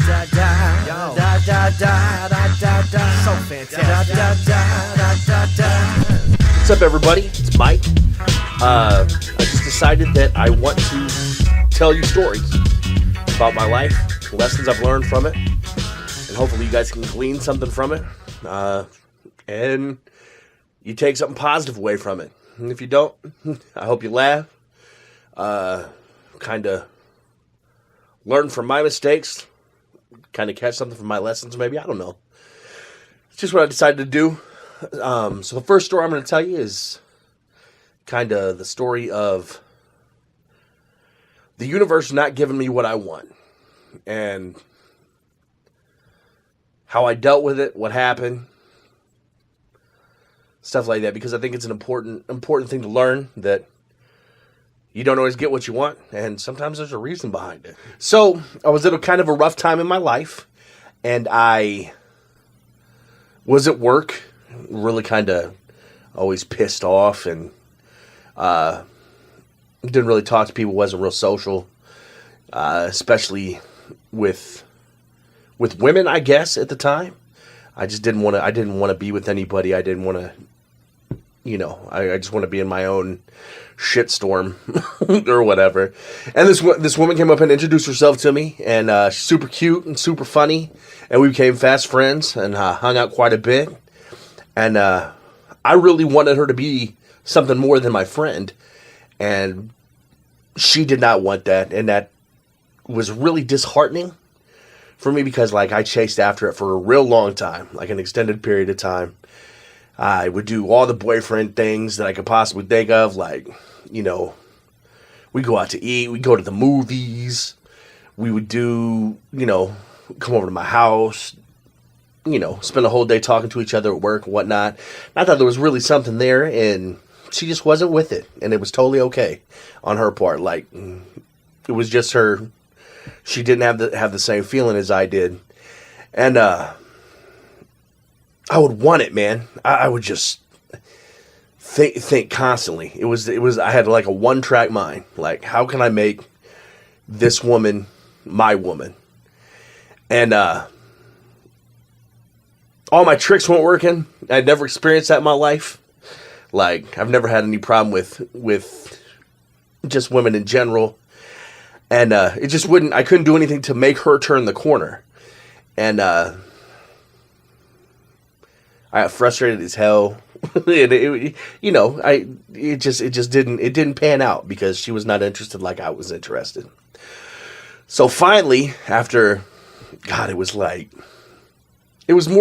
So fantastic. What's up, everybody? It's Mike. I just decided that I want to tell you stories about my life, lessons I've learned from it, and hopefully you guys can glean something from it, and you take something positive away from it. And if you don't, I hope you laugh, kind of learn from my mistakes, kind of catch something from my lessons, maybe. I don't know. It's just what I decided to do. So the first story I'm going to tell you is kind of the story of the universe not giving me what I want, and how I dealt with it, what happened, stuff like that, because I think it's an important thing to learn, that you don't always get what you want, and sometimes there's a reason behind it. So I was at a kind of a rough time in my life, and I was at work, really kind of always pissed off, and didn't really talk to people, wasn't real social, especially with women, I guess, at the time. I just didn't want to be with anybody. I didn't want to, I just want to be in my own shitstorm or whatever. And this woman came up and introduced herself to me, and she's super cute and super funny, and we became fast friends and hung out quite a bit. And I really wanted her to be something more than my friend, and she did not want that, and that was really disheartening for me, because I chased after it for a real long time, like an extended period of time. I would do all the boyfriend things that I could possibly think of, we go out to eat, we go to the movies, we would do, come over to my house, spend a whole day talking to each other at work and whatnot. And I thought there was really something there, and she just wasn't with it, and it was totally okay on her part. It was just her. She didn't have the same feeling as I did, and I would want it, man. I would just think constantly. It was. I had a one-track mind. How can I make this woman my woman? And all my tricks weren't working. I'd never experienced that in my life. I've never had any problem with just women in general. And it just wouldn't, I couldn't do anything to make her turn the corner. And I got frustrated as hell. It just didn't pan out, because she was not interested like I was interested. So finally, after, God, it was more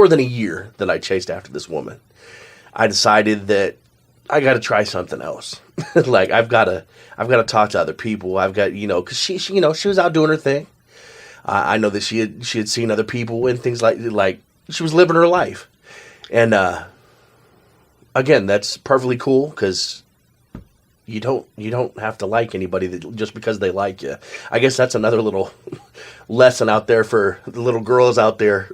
than a year that I chased after this woman, I decided that I got to try something else. I've got to talk to other people. I've got, because she was out doing her thing. I know that she had seen other people and things like she was living her life. And, again, that's perfectly cool, because you don't have to like anybody just because they like you. I guess that's another little lesson out there for the little girls out there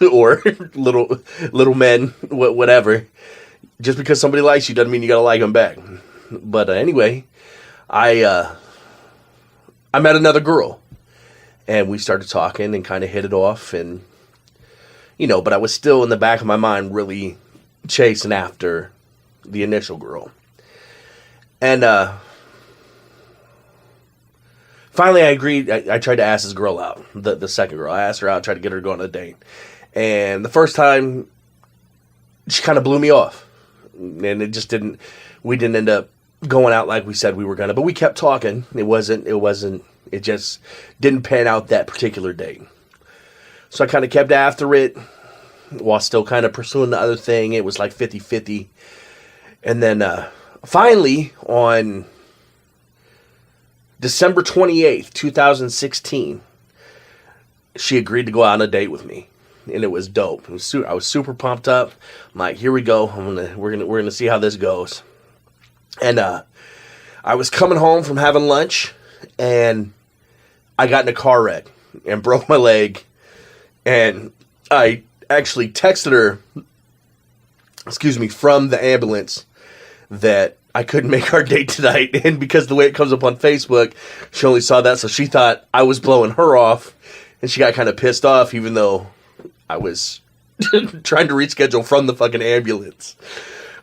or little men, whatever. Just because somebody likes you doesn't mean you gotta like them back. But anyway, I met another girl, and we started talking and kind of hit it off, and but I was still in the back of my mind really chasing after the initial girl. And finally I agreed. I tried to ask this girl out, the second girl. I asked her out, tried to get her to go on a date. And the first time, she kind of blew me off. And we didn't end up going out like we said we were gonna, but we kept talking. It just didn't pan out that particular date. So I kind of kept after it while still kind of pursuing the other thing. It was 50-50. And then, finally on December 28th, 2016, she agreed to go out on a date with me. And it was dope. I was super pumped up. I'm like, here we go. We're gonna see how this goes. And I was coming home from having lunch, and I got in a car wreck and broke my leg. And I actually texted her, from the ambulance, that I couldn't make our date tonight. And because the way it comes up on Facebook, she only saw that, so she thought I was blowing her off And she got kind of pissed off, even though I was trying to reschedule from the fucking ambulance.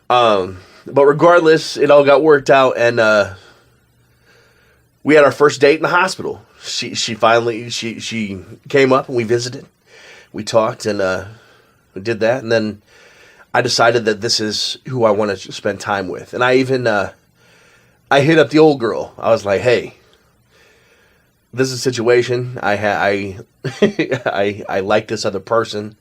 But regardless, it all got worked out, and we had our first date in the hospital. She finally came up and we visited. We talked and we did that, and then I decided that this is who I want to spend time with. And I even I hit up the old girl. I was like, "Hey, this is a situation. I like this other person.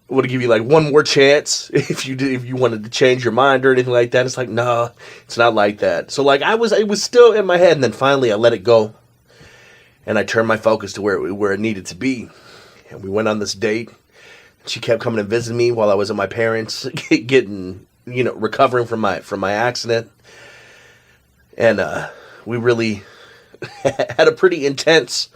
I want to give you like one more chance if you wanted to change your mind or anything like that." It's like, no, it's not like that. So like it was still in my head, and then finally I let it go, and I turned my focus to where it needed to be. And we went on this date. She kept coming and visiting me while I was at my parents' getting, recovering from my accident. And we really had a pretty intense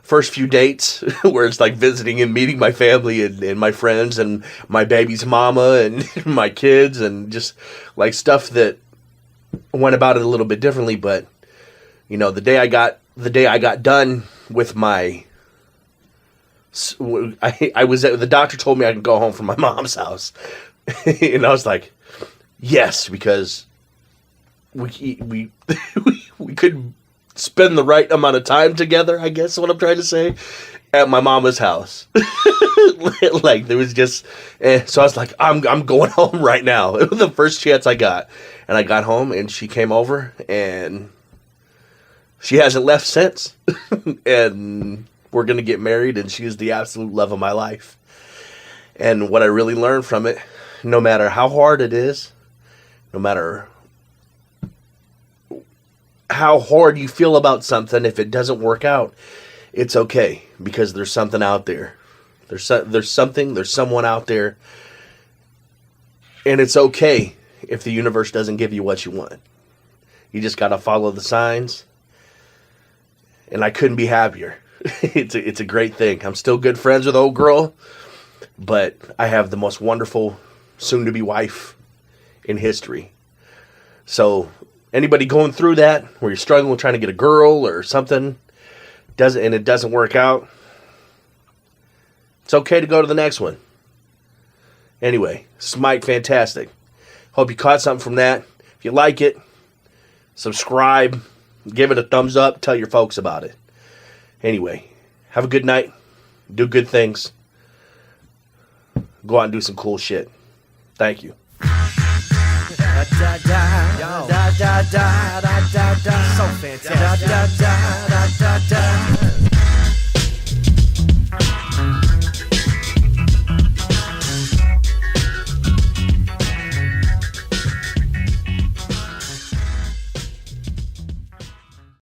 first few dates where it's like visiting and meeting my family and my friends and my baby's mama and my kids, and just like stuff that went about it a little bit differently. But the day I got done with my, I was the doctor told me I could go home from my mom's house. And I was like, yes, because we could spend the right amount of time together, I guess is what I'm trying to say, at my mama's house. Like there was just, so I was like, I'm going home right now. It was the first chance I got. And I got home and she came over and she hasn't left since. And we're going to get married, and she is the absolute love of my life. And what I really learned from it, no matter how hard it is, no matter how hard you feel about something, if it doesn't work out, it's okay, because there's something out there. There's someone out there, and it's okay if the universe doesn't give you what you want. You just got to follow the signs, and I couldn't be happier. It's a great thing. I'm still good friends with old girl, but I have the most wonderful soon-to-be wife in history. So anybody going through that, where you're struggling with trying to get a girl or something, it doesn't work out, it's okay to go to the next one. Anyway, this is Mike Fantastik. Hope you caught something from that. If you like it, subscribe, give it a thumbs up, tell your folks about it. Anyway, have a good night. Do good things. Go out and do some cool shit. Thank you. So fantastic.